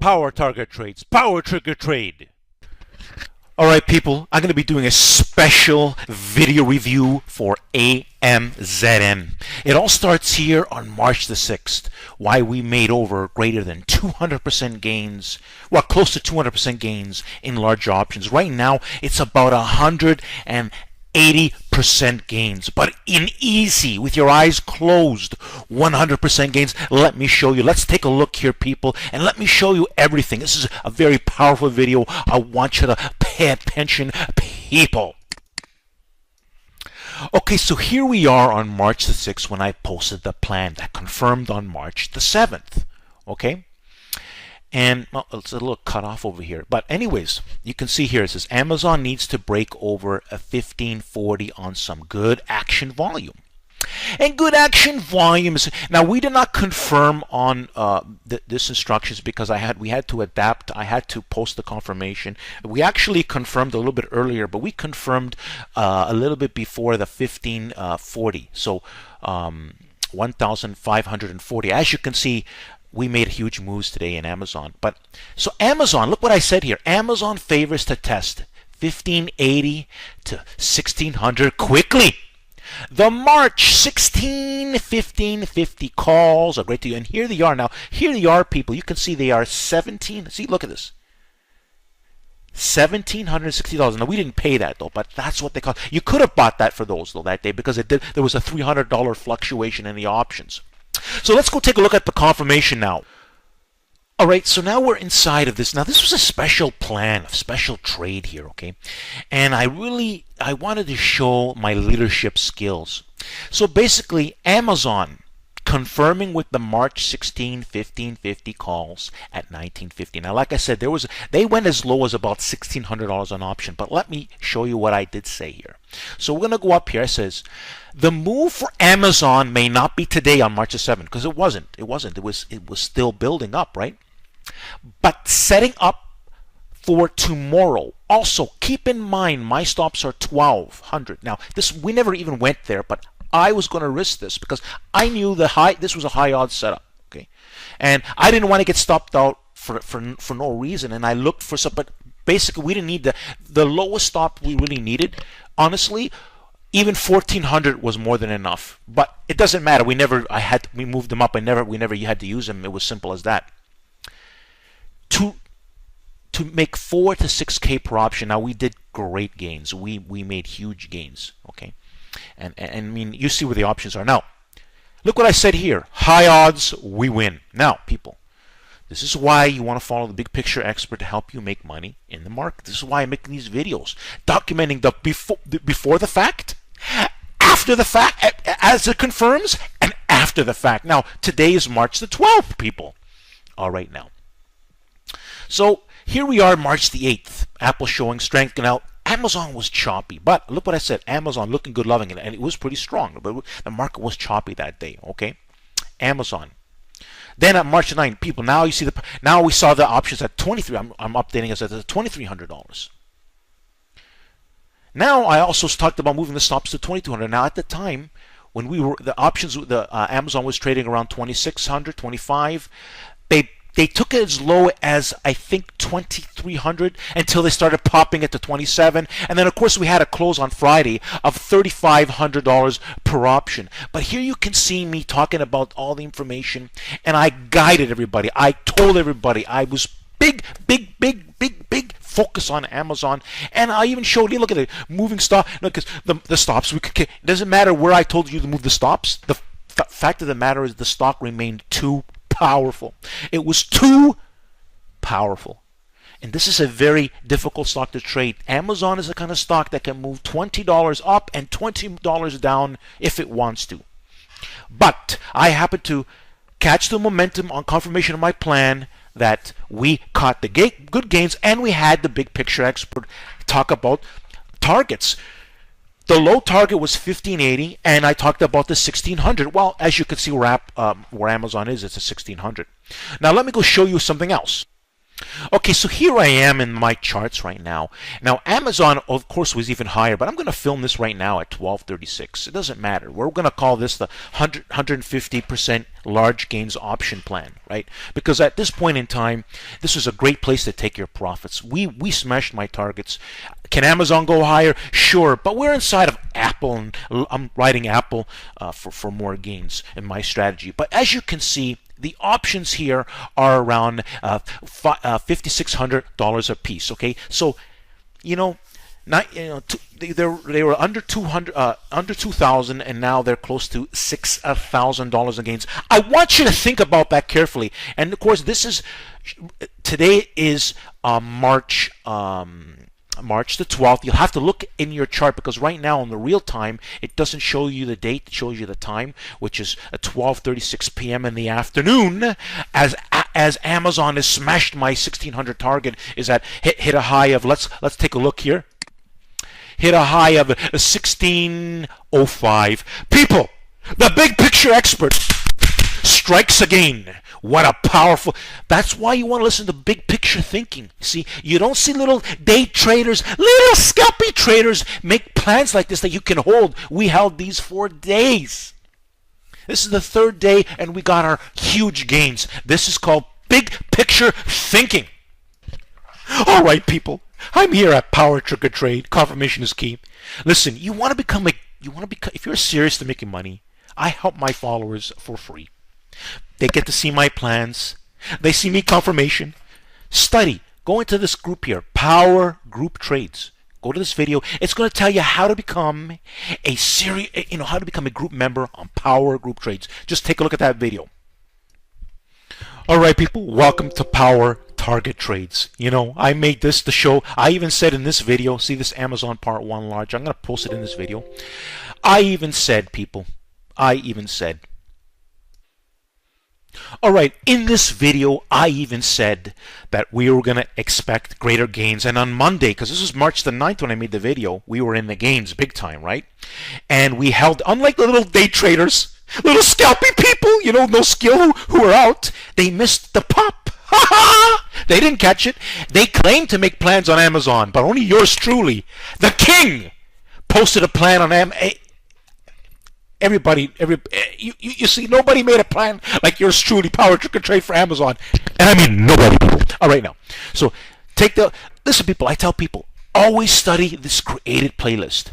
Power target trades, power trigger trade. Alright people, I'm going to be doing a special video review for AMZN. It all starts here on March the 6th, why we made over greater than 200% gains, well close to 200% gains in large options. Right now it's about 180% gains, but in easy, with your eyes closed, 100% gains. Let me show you. Let's take a look here people, and let me show you everything. This is a very powerful video. I want you to pay attention, people. Okay, so here we are on March the 6th when I posted the plan that confirmed on March the 7th. Okay, and well, it's a little cut off over here, but anyways, you can see here it says Amazon needs to break over a 1540 on some good action volume. And good action volumes. Now we did not confirm on this instructions because we had to adapt. I had to post the confirmation. We actually confirmed a little bit earlier, but we confirmed a little bit before the 1540. So 1,540. As you can see, we made huge moves today in Amazon. But so Amazon, look what I said here. Amazon favors to test 1580 to 1600 quickly. The March 1550 calls are great to you, and here they are now. Here they are, people. You can see they are 17. See, look at this. $1,760. Now we didn't pay that though, but that's what they cost. You could have bought that for those though that day because it did. There was a $300 fluctuation in the options. So let's go take a look at the confirmation now. Alright, so now we're inside of this. Now this was a special plan, a special trade here, okay? And I wanted to show my leadership skills. So basically, Amazon confirming with the March 16, 1550 calls at 1950. Now like I said, they went as low as about $1,600 on option, but let me show you what I did say here. So we're going to go up here. It says, the move for Amazon may not be today on March the 7th, because it wasn't. It was still building up, right? But setting up for tomorrow. Also, keep in mind my stops are 1,200. Now, we never even went there, but I was going to risk this because I knew this was a high odds setup. Okay, and I didn't want to get stopped out for no reason. And I looked for some, but basically we didn't need the lowest stop we really needed. Honestly, even 1,400 was more than enough. But it doesn't matter. We moved them up. You had to use them. It was simple as that. To make 4 to 6K per option. Now we did great gains. We made huge gains. Okay, and I mean you see where the options are now. Look what I said here. High odds, we win. Now, people, this is why you want to follow the big picture expert to help you make money in the market. This is why I'm making these videos, documenting the before the fact, after the fact, as it confirms, and after the fact. Now, today is March the 12th, people. All right now. So here we are, March the 8th. Apple showing strength. Now, Amazon was choppy, but look what I said. Amazon looking good, loving it, and it was pretty strong. But the market was choppy that day. Okay, Amazon. Then at March 9th, people. Now you see now we saw the options at 23. I'm updating us at $2,300. Now I also talked about moving the stops to 2,200. Now at the time when the options, Amazon was trading around 2,600, 25. They took it as low as, I think, 2,300 until they started popping it to 27. And then, of course, we had a close on Friday of $3,500 per option. But here you can see me talking about all the information, and I guided everybody. I told everybody I was big focus on Amazon. And I even showed you, look at it, moving stop. Look, because the stops, it doesn't matter where I told you to move the stops. The fact of the matter is the stock remained too powerful. It was too powerful. And this is a very difficult stock to trade. Amazon is the kind of stock that can move $20 up and $20 down if it wants to. But I happened to catch the momentum on confirmation of my plan that we caught the good gains, and we had the big picture expert talk about targets. The low target was 1580, and I talked about the 1600. Well, as you can see where Amazon is, it's a 1600. Now let me go show you something else. Okay, so here I am in my charts right now. Now, Amazon, of course, was even higher, but I'm going to film this right now at 1236. It doesn't matter. We're going to call this the 150% large gains option plan, right? Because at this point in time, this is a great place to take your profits. We smashed my targets. Can Amazon go higher? Sure, but we're inside of Apple, and I'm riding Apple for more gains in my strategy. But as you can see, the options here are around $5,600 a piece. Okay, so they were under 200, under 2,000, and now they're close to $6,000 in gains. I want you to think about that carefully. And of course, today is March the 12th. You'll have to look in your chart because right now in the real time it doesn't show you the date, it shows you the time, which is at 12:36 p.m. in the afternoon, as Amazon has smashed my 1,600 target, is at hit a high of, let's take a look here, hit a high of 1605. People, the big picture expert strikes again. What a powerful... That's why you want to listen to big picture thinking. See, you don't see little day traders, little scalpy traders make plans like this that you can hold. We held these for days. This is the third day and we got our huge gains. This is called big picture thinking. All right, people. I'm here at Power Trick or Trade. Confirmation is key. Listen, if you're serious to making money, I help my followers for free. They get to see my plans. They see me confirmation. Study. Go into this group here, Power Group Trades. Go to this video. It's going to tell you how to become how to become a group member on Power Group Trades. Just take a look at that video. All right, people. Welcome to Power Target Trades. I made this to show. I even said in this video, see this Amazon Part 1 large. I'm going to post it in this video. I even said, people. All right, in this video, I even said that we were going to expect greater gains. And on Monday, because this was March the 9th when I made the video, we were in the gains big time, right? And we held, unlike the little day traders, little scalpy people, no skill who are out, they missed the pop. They didn't catch it. They claimed to make plans on Amazon, but only yours truly, the king, posted a plan on Amazon. You see, nobody made a plan like yours truly, Power Trick or Trade for Amazon. And I mean nobody, people. All right, now. So listen, people, I tell people, always study this created playlist.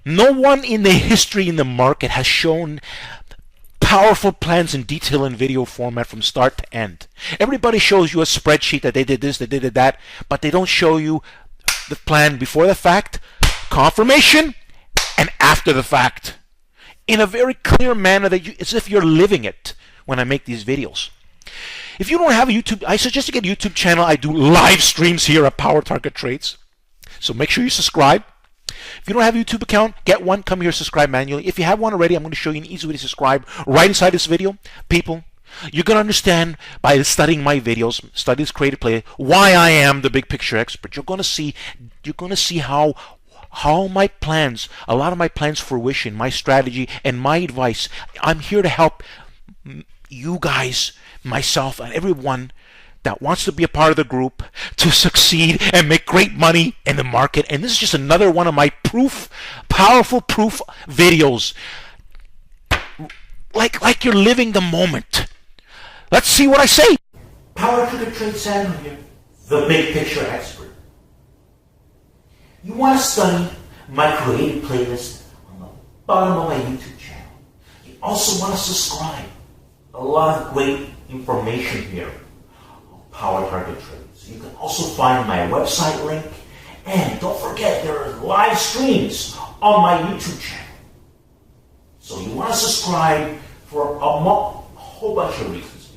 No one in the history in the market has shown powerful plans in detail in video format from start to end. Everybody shows you a spreadsheet that they did this, they did that, but they don't show you the plan before the fact, confirmation, and after the fact, in a very clear manner, as if you're living it when I make these videos. If you don't have a YouTube, I suggest you get a YouTube channel. I do live streams here at Power Target Trades. So make sure you subscribe. If you don't have a YouTube account, get one. Come here, subscribe manually. If you have one already, I'm going to show you an easy way to subscribe right inside this video. People, you're going to understand by studying my videos, study this creative play, why I am the big picture expert. You're going to see how my plans, a lot of my plans fruition, my strategy, and my advice. I'm here to help you guys, myself, and everyone that wants to be a part of the group to succeed and make great money in the market. And this is just another one of my powerful proof videos. Like you're living the moment. Let's see what I say. Power Trick or Trade Samuel here, the big picture expert. You want to study my creative playlist on the bottom of my YouTube channel. You also want to subscribe. A lot of great information here on Power Target Trades. You can also find my website link. And don't forget, there are live streams on my YouTube channel. So you want to subscribe for a whole bunch of reasons.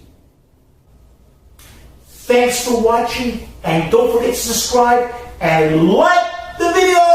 Thanks for watching. And don't forget to subscribe and like the video!